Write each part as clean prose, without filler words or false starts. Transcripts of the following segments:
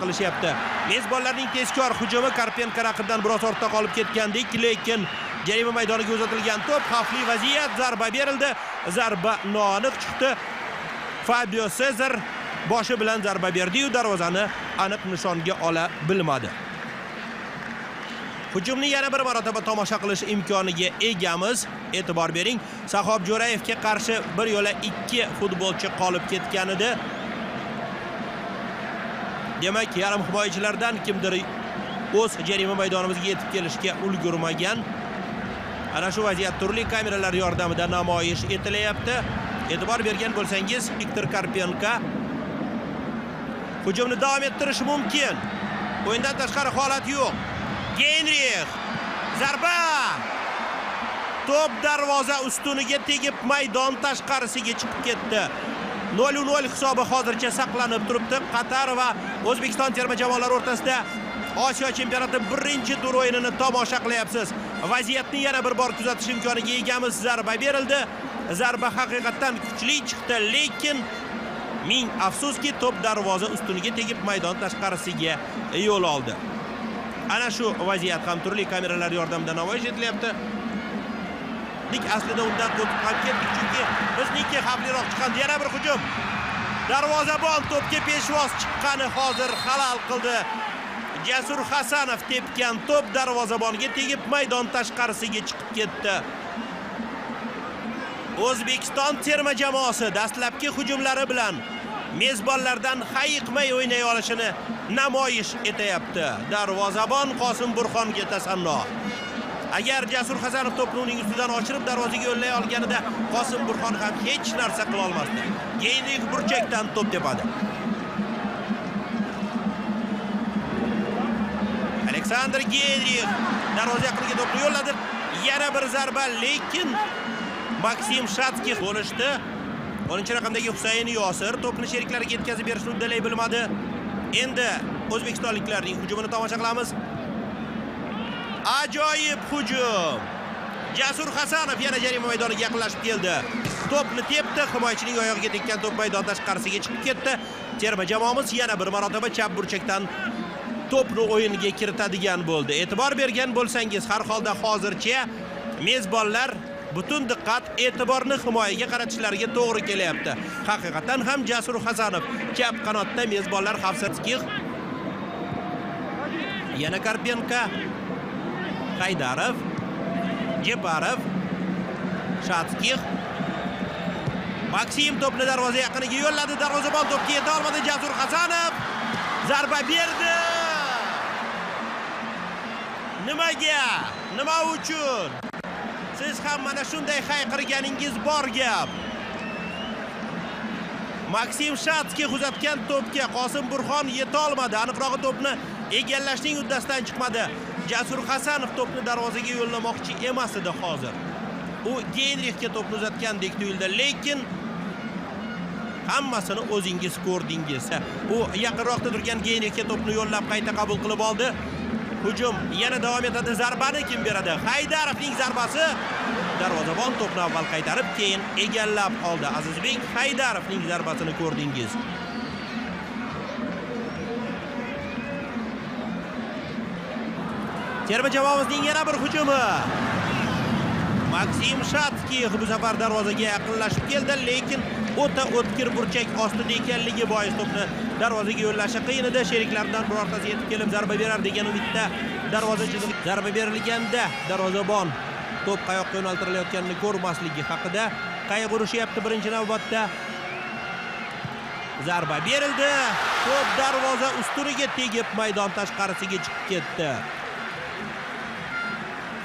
qilishyapti. Mezbonlarning tezkor hujumi Karpenko raqibdan biroz ortda qolib ketgandek, lekin jarima maydoniga uzatilgan to'p, xavfli vaziyat, zarba berildi. Zarba noaniq chiqdi. Fabio Sezar boshi bilan zarba berdi-yu darvozani aniq nishonga ola bilmadi. Hujumni yana bir marotaba tomosha qilish imkoniga egamiz. E'tibor bering, Sahob Jo'rayevga qarshi bir yo'la 2 futbolchi qolib ketgan edi. Demak, yarim himoyachilardan kimdir o'z jarima maydonimizga yetib kelishga ulgurmagan. Ana shu vaziyat turli kameralar yordamida namoyish etilyapti. E'tibor bergan bo'lsangiz, Viktor Karpenko hujumni davom ettirishi mumkin. O'yindan tashqari holat yo'q. Genrix zarba! To'p darvoza ustuniga tegib maydon tashqarisiga chiqib ketdi. 0-0 hisobi hozircha saqlanib turibdi. Qatar va O'zbekiston terma jamoalari o'rtasida Osiyo chempionati birinchi tur o'yinini tomosha qilyapsiz. Vaziyatni yana bir bor kuzatish imkoniga egamiz. Zarba berildi. Zarba haqiqatan kuchli chiqdi, lekin ming afsuski to'p darvoza ustuniga tegib maydon tashqarisiga yo'l oldi. Ana shu vaziyat ham turli kameralar yordamida namoyish etilyapti. Aslida undan o'tib ham ketdik, chunki bizniki xavfliroq chiqqan yana bir hujum. Darvozabon to'pga peshvoz chiqqani hozir halal qildi. Jasur Hasanov tepgan to'p darvozabonga tegib maydon tashqarisiga chiqib ketdi. O'zbekiston terma jamoasi dastlabki hujumlari bilan mezbonlardan hayiqmay o'ynay olishini namoyish etyapti. Darvozabon Qosim Burxonga tasanno. Agar Jasur Hasanov to'pni uning ustidan ochirib darvozaga yo'llay olganida Qosim Burxon ham hech narsa qila olmasdi. Genrix burchakdan to'p tepadi. Aleksandr Genrix darvoza yaqiniga to'pni yo'lladi. Yana bir zarba, lekin Maksim Shatskiy bo'lishdi. 10-raqamdagi Husayn Yosir to'pni sheriklariga yetkazib berishni uddalay bilmadi. Endi o'zbekistonliklarning hujumini tomosha qilamiz. Ajoyib hujum. Jasur Hasanov yana jarima maydoniga yaqinlashib keldi. To'pni tepdi, himoyachining oyog'iga tekkan to'p maydon tashqarisiga chiqib ketdi. Terma jamoamiz yana bir marotaba chap burchakdan to'pni o'yinga kiritadigan bo'ldi. E'tibor bergan bo'lsangiz, har holda hozircha mezbonlar butun diqqat e'tiborni himoyaga qaratishlariga to'g'ri kelyapti. Haqiqatan ham Jasur Hasanov chap qanotda, mezbonlar Xavsatskiy, yana Karpenko, Haydarov, Jeparov, Shatskiy. Maksim to'pni darvoza yaqiniga yo'lladi. Darvozabon to'pga yeta olmadi. Jasur Hasanov zarba berdi. Nimaga? Nima uchun? Siz ham mana shunday hayqirganingiz bor gap. Maksim Shatskiy uzatgan to'pga Qosim Burxon yeta olmadi. Aniqrog'i to'pni egallashning uddasidan chiqmadi. Jasur Hasanov to'pni darvozaga yo'llamoqchi emas edi hozir. U Genrixga to'pni uzatgandek tuyuldi, lekin hammasini o'zingiz ko'rdingiz. U yaqinroqda turgan Genrixga to'pni yo'llab qayta qabul qilib oldi. Hujum yana davom etadi. Zarbani kim beradi? Haydarovning zarbasi. Darvozabon to'pni avval qaytarib, keyin egallab oldi. Azizbek Haydarovning zarbasini ko'rdingiz. Terma jamoamizning yana bir hujumi. Maksim Shatskiy bu safar darvozaga yaqinlashib keldi, lekin o'ta o'tkir burchak ostida ekanligi bois to'pni darvozaga yo'llashi qiyin edi. Sheriklaridan birortasi yetib kelib zarba berar degan umidda darvoza chizig'iga zarba berilganda darvozabon to'p qayoqqa yo'naltirilayotganini ko'rmasligi haqida qayg'urishyapti birinchi navbatda. Zarba berildi. To'p darvoza ustuniga tegib maydon tashqarisiga chiqib ketdi.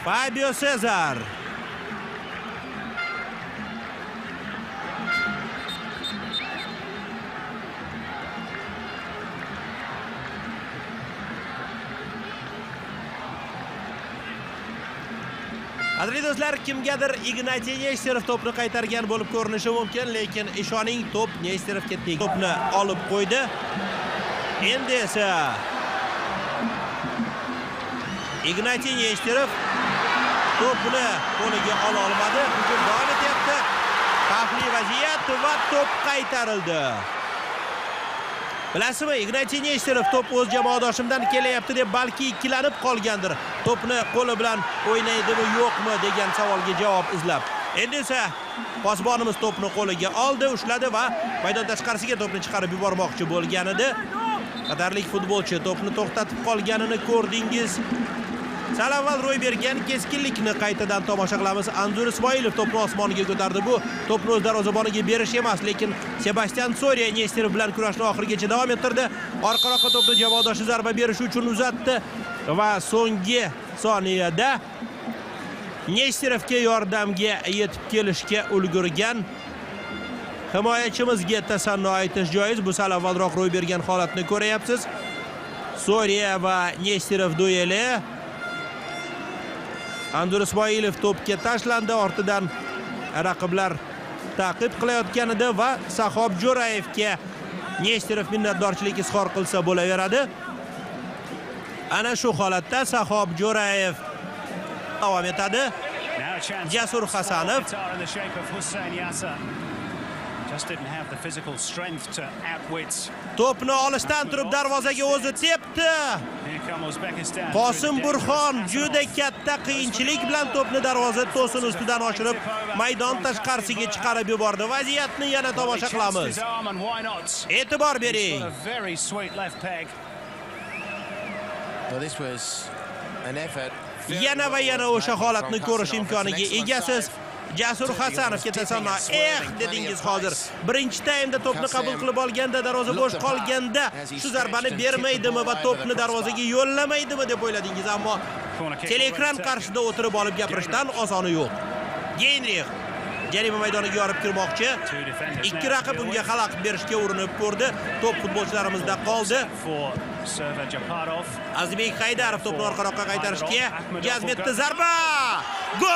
Fabio Sezar. Qadrli do'stlar, kimgadir Ignatiy Nesterov to'pni qaytargan bo'lib ko'rinishi mumkin, lekin ishoning to'p Nesterovga tegib to'pni olib qo'ydi. Endi esa Ignatiy Nesterov to'pni qo'liga ola olmadi. Hujum davom etyapti. Xavfli vaziyat va to'p qaytarildi. Bilasizmi, Ignatiy Nesterov to'p o'z jamoadoshimdan kelyapti deb balki ikkilanib qolgandir. To'pni qo'li bilan o'ynaydimi, yo'qmi degan savolga javob izlab. Endi esa posbonimiz to'pni qo'liga oldi, ushladi va maydon tashqarisiga to'pni chiqarib yubormoqchi bo'lgan edi. Qatarlik futbolchi to'pni to'xtatib qolganini ko'rdingiz. Sal avval ro'y bergan keskinlikni qaytadan tomosha qilamiz. Anzur Ismoilov to'pni osmoniga ko'tardi. Bu to'pni o'z darvozaboniga berish emas, lekin Sebastian Soria Nesterov bilan kurashni oxirigacha davom ettirdi. Orqaroqqa to'pni jamoadoshi zarba berish uchun uzatdi va so'nggi soniyada Nesterovga yordamga yetib kelishga ulgurgan himoyachimizga tasanno aytish joiz. Bu sal avvalroq ro'y bergan holatni ko'ryapsiz. Soria va Nesterov dueli. Anzur Ismoilov to'pga tashlandi, ortidan raqiblar ta'qib qilayotganida va Sahob Jo'rayevga Nesterov minnatdorchilik izhor qilsa bo'laveradi. Ana shu holatda Sahob Jo'rayev davom etadi. Jasur Hasanov to'pni olishdan turib darvozaga o'zi tepdi. Qosim Burxon juda katta qiyinchilik bilan to'pni darvoza to'sini ustidan oshirib, maydon tashqarisiga chiqarib yubordi. Vaziyatni yana tomosha qilamiz. E'tibor bering. Yana va yana o'sha holatni ko'rish imkoniga egasiz. Jasur Hasanovga tasanno dedingiz hozir. Birinchi taymda to'pni qabul qilib olganda, darvoza bo'sh qolganda shu zarbani bermaydimi va to'pni darvozaga yo'llamaydimi deb o'yladingiz, ammo teleekran qarshida o'tirib olib gapirishdan osoni yo'q. Geynrix jarima maydoniga yorib kirmoqchi. Ikki raqib unga xalaqit berishga urinib ko'rdi. To'p futbolchilarimizda qoldi. Azizbek Haydarov to'pni orqaroqqa qaytarishga jazm etdi. Zarba! Gol!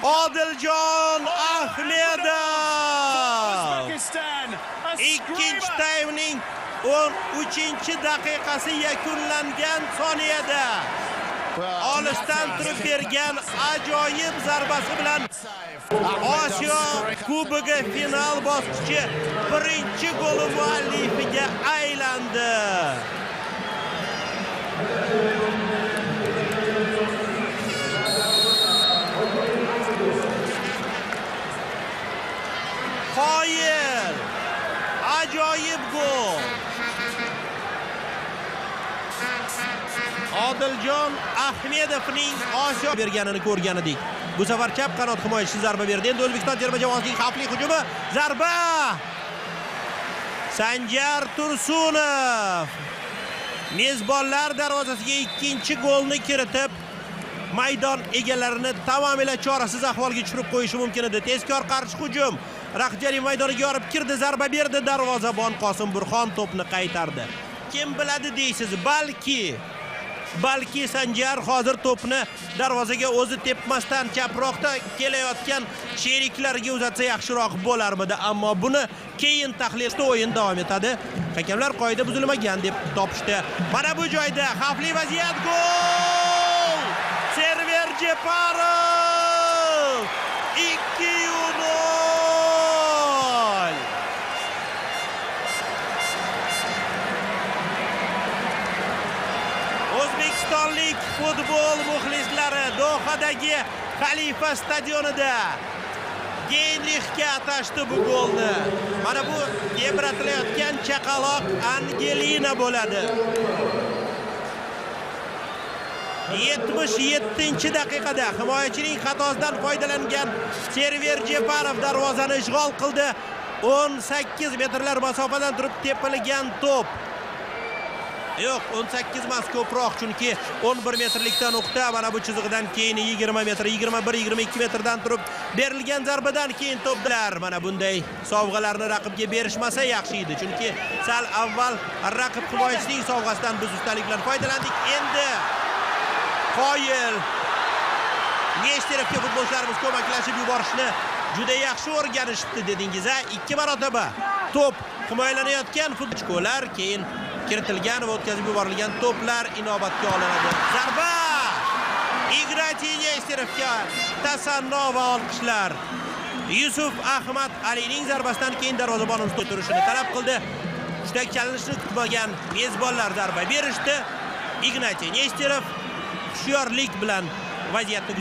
Odiljon Ahmedov! Ikkinchi taymning 13-daqiqasi yakunlangan soniyada olishdan turib bergan ajoyib zarbasi bilan Osiyo Kubogi final bosqichi birinchi goli muallifiga aylandi. Qoyil! Ajoyib gol! Odiljon Ahmedovning Osiyo berganini ko'rgan edik. Bu safar chap qanot himoyachisi zarba berdi. Endi O'zbekiston terma jamoasining xavfli hujumi. Zarba! Sanjar Tursunov mezbonlar darvozasiga ikkinchi golni kiritib, maydon egalarini tamomila chorasiz ahvolga tushirib qo'yishi mumkin edi. Tezkor qarshi hujum. Raqib jarima maydoniga yorib kirdi, zarba berdi. Darvozabon Qosim Burxon to'pni qaytardi. Kim biladi deysiz, balki Sanjar hozir to'pni darvozaga o'zi tepmasdan chaproqda kelayotgan sheriklariga uzatsa yaxshiroq bo'larmidi, ammo buni keyin tahlilda o'yin davom etadi. Hakamlar qoida buzilmagan deb topishdi. Mana bu joyda xavfli vaziyat, gol! Server Jeparov 2-0. O'zbekistonlik futbol muxlislari Dohadagi Xalifa stadionida Geynrixga atashdi bu golni. Mana bu ebratilayotgan chaqaloq Angelina bo'ladi. 77-daqiqada himoyachining xatosidan foydalangan Server Jeparov darvozani ishg'ol qildi. 18 metrlar masofadan turib tepilgan to'p. Yo'q, 18 emas, ko'proq, chunki 11 metrlikdan nuqta mana bu chiziqdan keyin 20 metr, 21-22 metrdan turib berilgan zarbadan keyin to'plar. Mana bunday sovg'alarni raqibga berishmasa yaxshi edi, chunki sal avval raqib himoyachisining sovg'asidan biz ustalik bilan foydalandik. Endi Qoyil Nesterovga futbolchilarimiz ko'maklashib yuborishni juda yaxshi o'rganishibdi dedingiz, a? 2 marotaba to'p himoyalanayotgan futbolchilar keyin kiritilgan va o'tkazib yuborilgan to'plar inobatga olinadi. Zarba! Ignatiy Nesterovga tasanno va olqishlar. Yusuf Ahmad Alining zarbasidan keyin darvozabon ustun turishini talab qildi. Hushtak chalinishini kutmagan mezbonlar zarba berishdi. Ignatiy Nesterov hushyorlik bilan vaziyatni